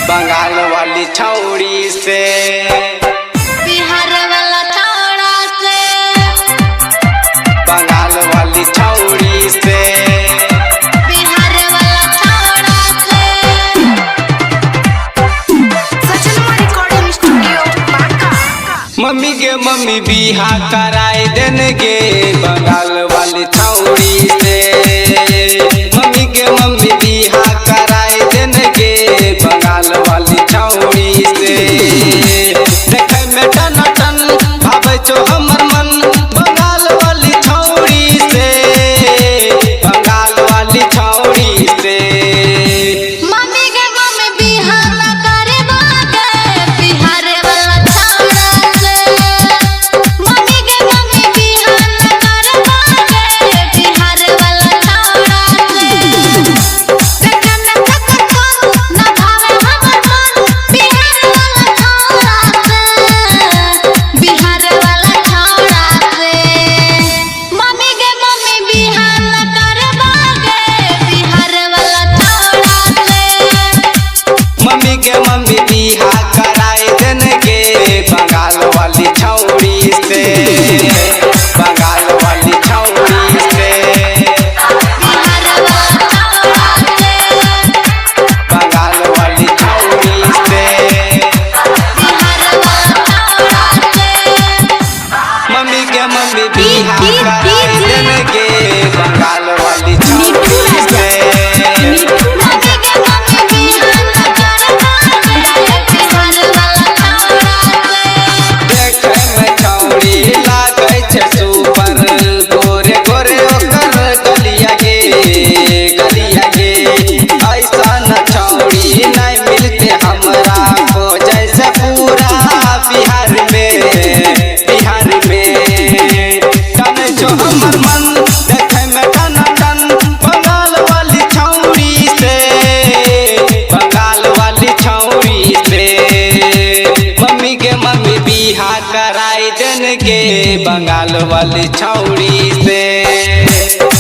बंगाल वाली छौड़ी से, बिहार वाला छौड़ा से, बंगाल वाली छौड़ी से, बिहार वाला छौड़ा से। Sachin recording studio Banka. Mummy के मम्मी बिहा कराए देंगे बंगाल वाली छौड़ी से, मम्मी के मम्मी बिहा कराए देंगे बंगाल वाली छौड़ी से। देखे में टन टन भावे जो हमर मन बंगाल वाली छौड़ी से, बंगाल वाली छौड़ी से। मम्मी के मम्मी बिहार ना करे बागे बिहार वाला छौड़ा से। मम्मी के मम्मी बिहार ना करे बागे बिहार वाला छौड़ा से। देखा ना थकन ना भावे हमर मन बिहार वाला छौड़ा से, बिहार वाला छौड़ा से। मम्मी के मम्मी बिहार ना करे बागे बिहार वाला छौड़ा से। मम्मी के मम्मी बिहा कराए देंगे बंगाल वाली छौड़ी से, बंगाल वाली छौड़ी से, बिहार वाला छौड़ा से, बंगाल वाली छौड़ी से। बिहार वाला छौड़ा से। मम्मी के मम्मी बिहा कराए देंगे बंगाल वाली छौड़ी से। मम्मी के मम्मी बिहार ना करे बागे बिहार वाला छौड़ा से। देखे में छौड़ी लागे छे सुपर, गोरे गोरे ओकर गलिया गे, गलिया गे। ऐसा न छौड़ी नहीं मिलते हमरा को जैसे पूरा बिहार में, बिहार में। तन जो हमर मन देखे में टन टन बंगाल वाली छौड़ी से, बंगाल वाली छौड़ी से। मम्मी के मम्मी बिहा कराए देंगे बंगाल वाली छौड़ी से।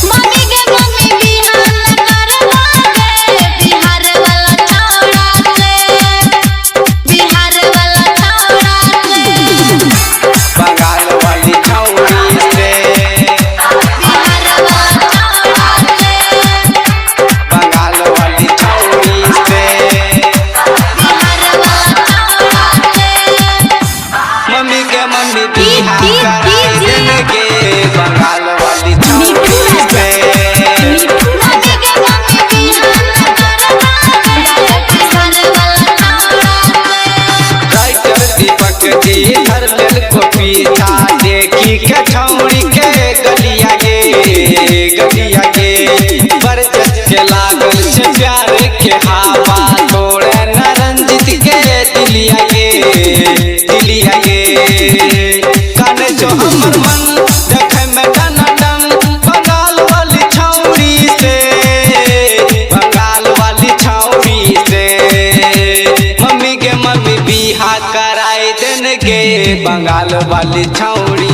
मम्मी के मम्मी बिहार ना करे बागे बिहार वाला छौड़ा से, बिहार वाला छौड़ा से। बंगाल वाली छौड़ी से, बिहार वाला छौड़ा से, बंगाल वाली छौड़ी से। बिहार वाला छौड़ा से। मम्मी के मम्मी बिहा कराए देंगे बंगाल वाली छौड़ी से। मम्मी के मम्मी बिहार ना करे बागे बिहार वाला छौड़ा से। राइटर दीपक जी धर लेल को पीछा, देखी के छौड़ी के गलिया गे, गलिया गे। बरजस के लागल छे प्यार के हवा, तोड़े न रंजित के दिलिया गे, दिलिया गे। काने जो हमर मन देखे में टन टन बंगाल वाली छौड़ी से, बंगाल वाली छौड़ी से। मम्मी के मम्मी बिहा कराए देंगे बंगाल वाली छौड़ी